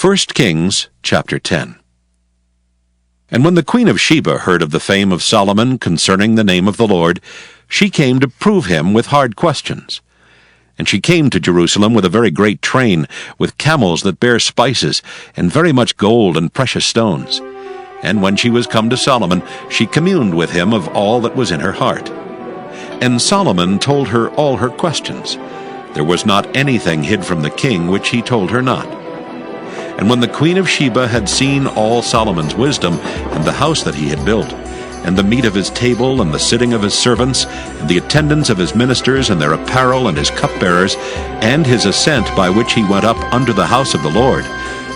1 Kings chapter 10. And when the queen of Sheba heard of the fame of Solomon concerning the name of the Lord, she came to prove him with hard questions. And she came to Jerusalem with a very great train, with camels that bear spices, and very much gold and precious stones. And when she was come to Solomon, she communed with him of all that was in her heart. And Solomon told her all her questions. There was not anything hid from the king which he told her not. And when the queen of Sheba had seen all Solomon's wisdom, and the house that he had built, and the meat of his table, and the sitting of his servants, and the attendance of his ministers, and their apparel, and his cupbearers, and his ascent by which he went up unto the house of the Lord,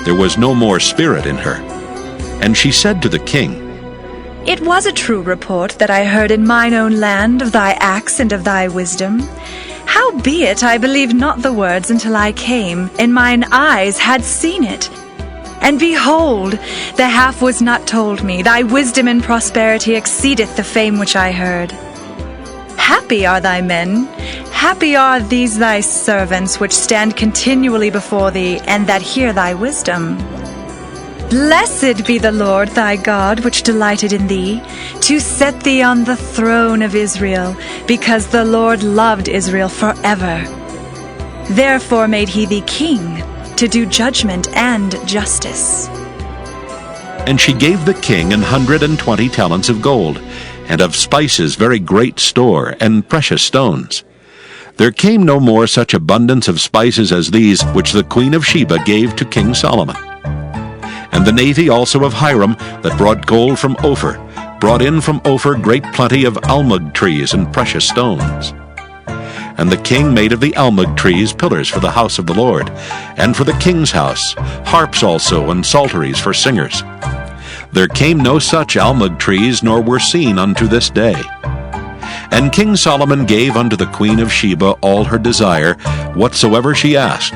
there was no more spirit in her. And she said to the king, It was a true report that I heard in mine own land of thy acts and of thy wisdom. Howbeit I believed not the words until I came, and mine eyes had seen it. And behold, the half was not told me. Thy wisdom and prosperity exceedeth the fame which I heard. Happy are thy men, happy are these thy servants, which stand continually before thee, and that hear thy wisdom. Blessed be the Lord thy God, which delighted in thee, to set thee on the throne of Israel, because the Lord loved Israel forever. Therefore made he thee king, to do judgment and justice. And she gave the king 120 talents of gold, and of spices very great store, and precious stones. There came no more such abundance of spices as these, which the queen of Sheba gave to King Solomon. And the navy also of Hiram, that brought gold from Ophir, brought in from Ophir great plenty of almug trees and precious stones. And the king made of the almug trees pillars for the house of the Lord, and for the king's house, harps also, and psalteries for singers. There came no such almug trees, nor were seen unto this day. And King Solomon gave unto the queen of Sheba all her desire, whatsoever she asked,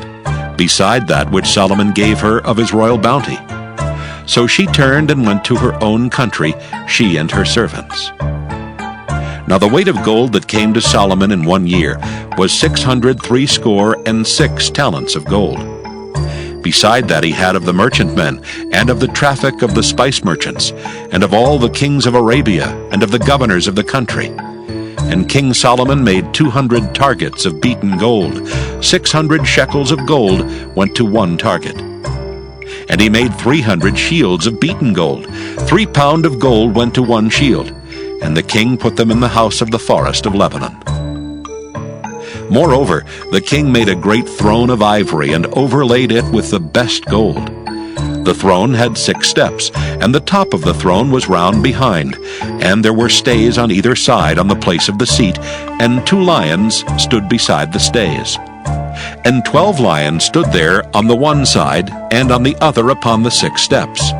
beside that which Solomon gave her of his royal bounty. So she turned and went to her own country, she and her servants. Now the weight of gold that came to Solomon in 1 year was 666 talents of gold. Beside that he had of the merchantmen, and of the traffic of the spice merchants, and of all the kings of Arabia, and of the governors of the country. And King Solomon made 200 targets of beaten gold. 600 shekels of gold went to one target. And he made 300 shields of beaten gold. 3 pound of gold went to one shield. And the king put them in the house of the forest of Lebanon. Moreover, the king made a great throne of ivory, and overlaid it with the best gold. The throne had 6 steps, and the top of the throne was round behind, and there were stays on either side on the place of the seat, and 2 lions stood beside the stays. And 12 lions stood there on the one side, and on the other upon the 6 steps.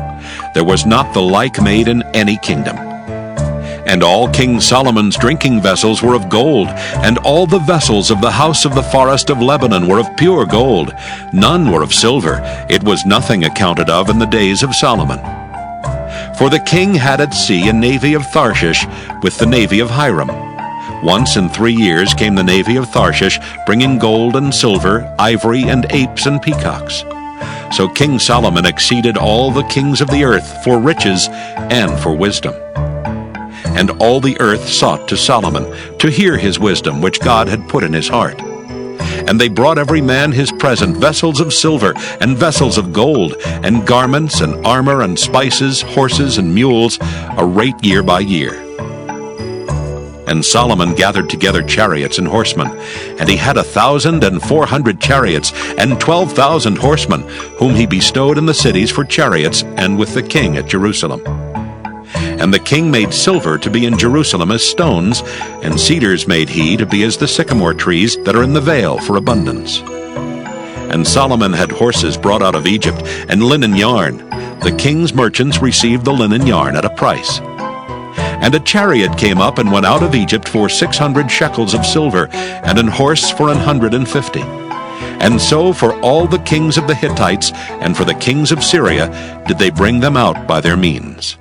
There was not the like made in any kingdom. And all King Solomon's drinking vessels were of gold, and all the vessels of the house of the forest of Lebanon were of pure gold. None were of silver. It was nothing accounted of in the days of Solomon. For the king had at sea a navy of Tharshish with the navy of Hiram. Once in 3 years came the navy of Tharshish, bringing gold and silver, ivory and apes and peacocks. So King Solomon exceeded all the kings of the earth for riches and for wisdom. And all the earth sought to Solomon, to hear his wisdom which God had put in his heart. And they brought every man his present, vessels of silver, and vessels of gold, and garments, and armor, and spices, horses, and mules, a rate year by year. And Solomon gathered together chariots and horsemen, and he had 1,400 chariots, and 12,000 horsemen, whom he bestowed in the cities for chariots, and with the king at Jerusalem. And the king made silver to be in Jerusalem as stones, and cedars made he to be as the sycamore trees that are in the vale for abundance. And Solomon had horses brought out of Egypt, and linen yarn. The king's merchants received the linen yarn at a price. And a chariot came up and went out of Egypt for 600 shekels of silver, and an horse for 150. And so for all the kings of the Hittites, and for the kings of Syria, did they bring them out by their means.